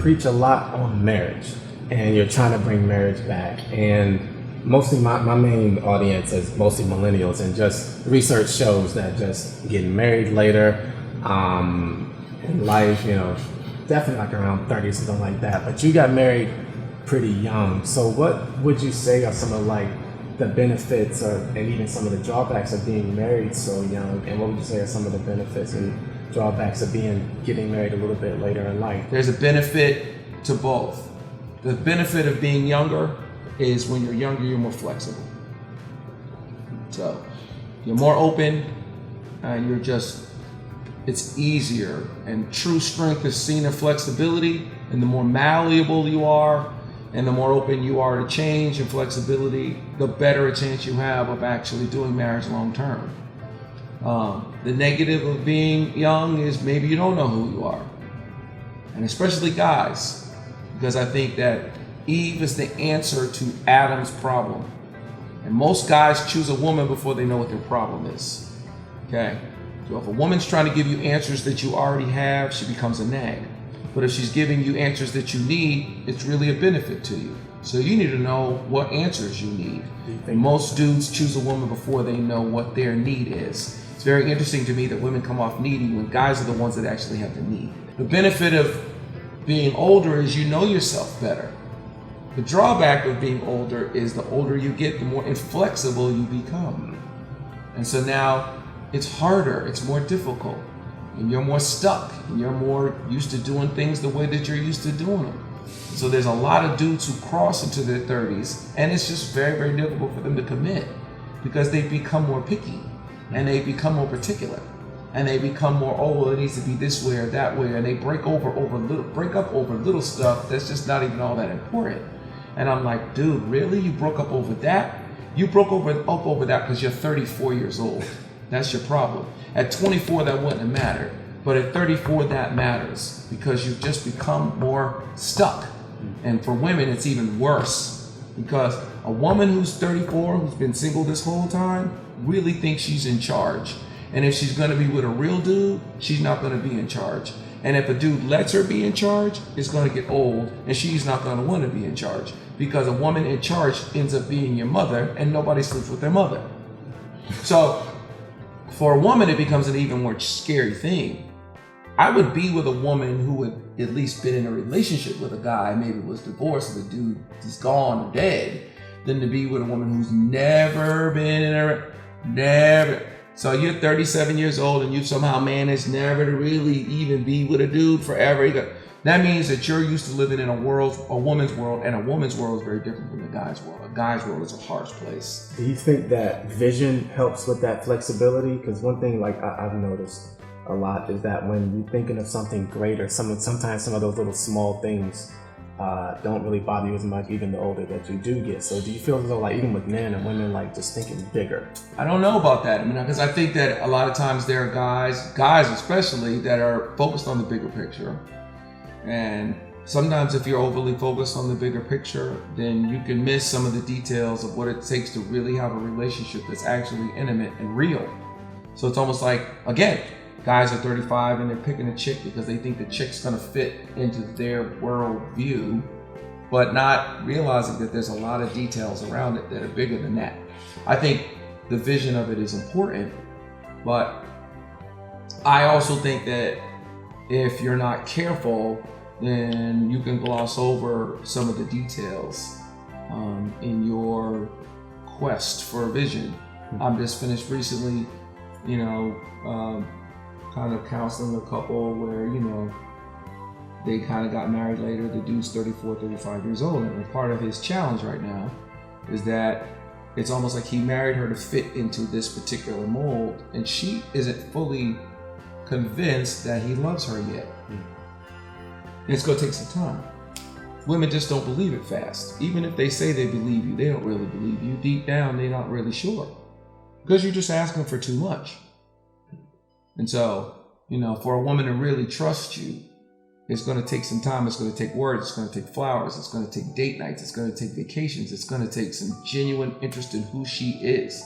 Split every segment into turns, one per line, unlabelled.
preach a lot on marriage, and you're trying to bring marriage back. And mostly my main audience is mostly millennials, and just research shows that just getting married later in life, definitely like around 30 or something like that. But you got married pretty young. So what would you say are some of like the benefits and even some of the drawbacks of being married so young? And what would you say are some of the benefits and drawbacks of getting married a little bit later in life?
There's a benefit to both. The benefit of being younger is when you're younger, you're more flexible. So you're more open, and it's easier. And true strength is seen in flexibility, and the more malleable you are, and the more open you are to change and flexibility, the better a chance you have of actually doing marriage long term. The negative of being young is maybe you don't know who you are. And especially guys, because I think that Eve is the answer to Adam's problem. And most guys choose a woman before they know what their problem is. Okay? So if a woman's trying to give you answers that you already have, she becomes a nag. But if she's giving you answers that you need, it's really a benefit to you. So you need to know what answers you need. And most dudes choose a woman before they know what their need is. It's very interesting to me that women come off needy when guys are the ones that actually have the need. The benefit of being older is you know yourself better. The drawback of being older is the older you get, the more inflexible you become. And so now it's harder, it's more difficult, and you're more stuck, and you're more used to doing things the way that you're used to doing them. So there's a lot of dudes who cross into their 30s, and it's just very, very difficult for them to commit because they become more picky, and they become more particular, and they become more, well, it needs to be this way or that way, and they break up over little stuff that's just not even all that important. And I'm like, dude, really? You broke up over that? You broke up over that because you're 34 years old. That's your problem. At 24, that wouldn't have mattered. But at 34, that matters because you've just become more stuck. And for women, it's even worse because a woman who's 34, who's been single this whole time, really thinks she's in charge. And if she's going to be with a real dude, she's not going to be in charge. And if a dude lets her be in charge, it's going to get old, and she's not going to want to be in charge because a woman in charge ends up being your mother, and nobody sleeps with their mother. So for a woman, it becomes an even more scary thing. I would be with a woman who had at least been in a relationship with a guy, maybe was divorced, and the dude is gone or dead, than to be with a woman who's never been in never. So you're 37 years old and you somehow managed never to really even be with a dude forever. That means that you're used to living in a woman's world, and a woman's world is very different from a guy's world. A guy's world is a harsh place.
Do you think that vision helps with that flexibility? Because one thing like I've noticed a lot is that when you're thinking of something greater, sometimes some of those little small things don't really bother you as much, even the older that you do get. So do you feel as though, like, even with men and women, like, just thinking bigger?
I don't know about that. I mean, because I think that a lot of times there are guys especially, that are focused on the bigger picture. And sometimes if you're overly focused on the bigger picture, then you can miss some of the details of what it takes to really have a relationship that's actually intimate and real. So it's almost like, again, guys are 35 and they're picking a chick because they think the chick's gonna fit into their world view, but not realizing that there's a lot of details around it that are bigger than that. I think the vision of it is important, but I also think that if you're not careful, then you can gloss over some of the details in your quest for a vision. I'm just finished recently, kind of counseling a couple where, they kind of got married later. The dude's 34, 35 years old. And part of his challenge right now is that it's almost like he married her to fit into this particular mold, and she isn't fully convinced that he loves her yet. And it's going to take some time. Women just don't believe it fast. Even if they say they believe you, they don't really believe you. Deep down, they're not really sure because you're just asking for too much. And so, for a woman to really trust you, it's going to take some time. It's going to take words. It's going to take flowers. It's going to take date nights. It's going to take vacations. It's going to take some genuine interest in who she is.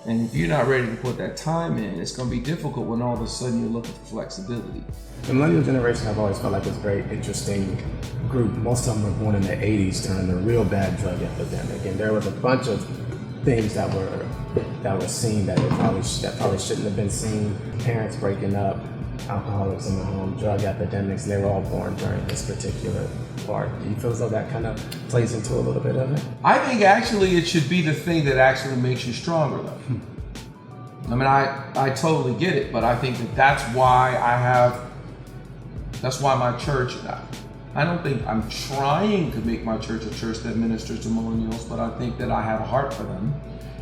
And if you're not ready to put that time in, it's going to be difficult when all of a sudden you're looking for flexibility.
The millennial generation, I've always felt like it's a very interesting group. Most of them were born in the 80s during the real bad drug epidemic, and there was a bunch of things that were seen that probably shouldn't have been seen. Parents breaking up, alcoholics in the home, drug epidemics. They were all born during this particular part. Do you feel as though that kind of plays into a little bit of it?
I think actually it should be the thing that actually makes you stronger, though. I mean, I totally get it, but I think that's why my church, I don't think I'm trying to make my church a church that ministers to millennials, but I think that I have a heart for them.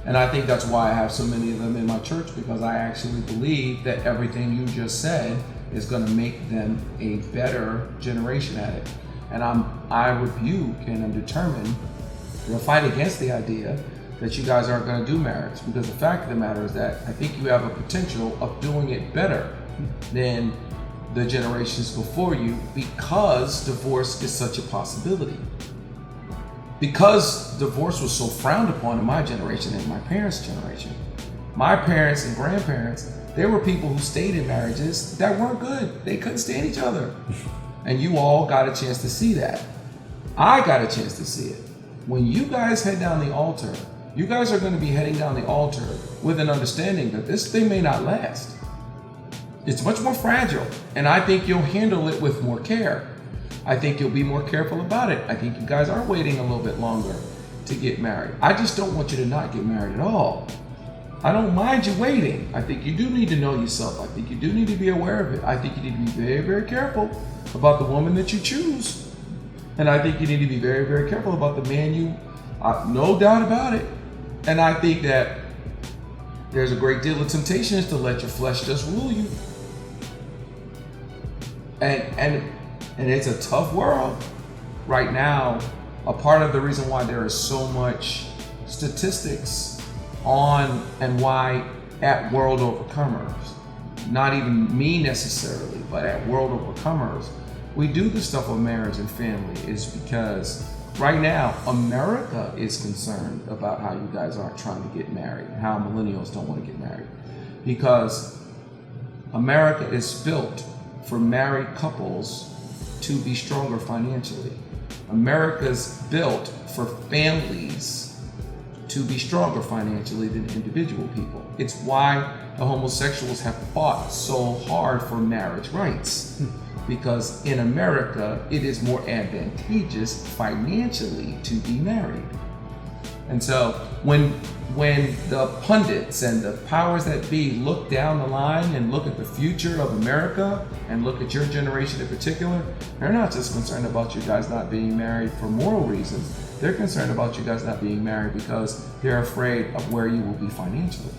And I think that's why I have so many of them in my church, because I actually believe that everything you just said is going to make them a better generation at it. And I rebuke and I'm determined to fight against the idea that you guys aren't going to do marriage, because the fact of the matter is that I think you have a potential of doing it better than the generations before you, because divorce is such a possibility. Because divorce was so frowned upon in my generation and my parents' generation. My parents and grandparents, there were people who stayed in marriages that weren't good. They couldn't stand each other. And you all got a chance to see that. I got a chance to see it. When you guys head down the altar, you guys are going to be heading down the altar with an understanding that this thing may not last. It's much more fragile, and I think you'll handle it with more care. I think you'll be more careful about it. I think you guys are waiting a little bit longer to get married. I just don't want you to not get married at all. I don't mind you waiting. I think you do need to know yourself. I think you do need to be aware of it. I think you need to be very, very careful about the woman that you choose. And I think you need to be very, very careful about the man you, no doubt about it. And I think that there's a great deal of temptation is to let your flesh just rule you. And it's a tough world right now. A part of the reason why there is so much statistics on and why at World Overcomers, not even me necessarily, but at World Overcomers, we do the stuff of marriage and family is because right now America is concerned about how you guys aren't trying to get married, how millennials don't want to get married, because America is built for married couples to be stronger financially. America's built for families to be stronger financially than individual people. It's why the homosexuals have fought so hard for marriage rights. Because in America, it is more advantageous financially to be married. And so when the pundits and the powers that be look down the line and look at the future of America and look at your generation in particular, they're not just concerned about you guys not being married for moral reasons. They're concerned about you guys not being married because they're afraid of where you will be financially.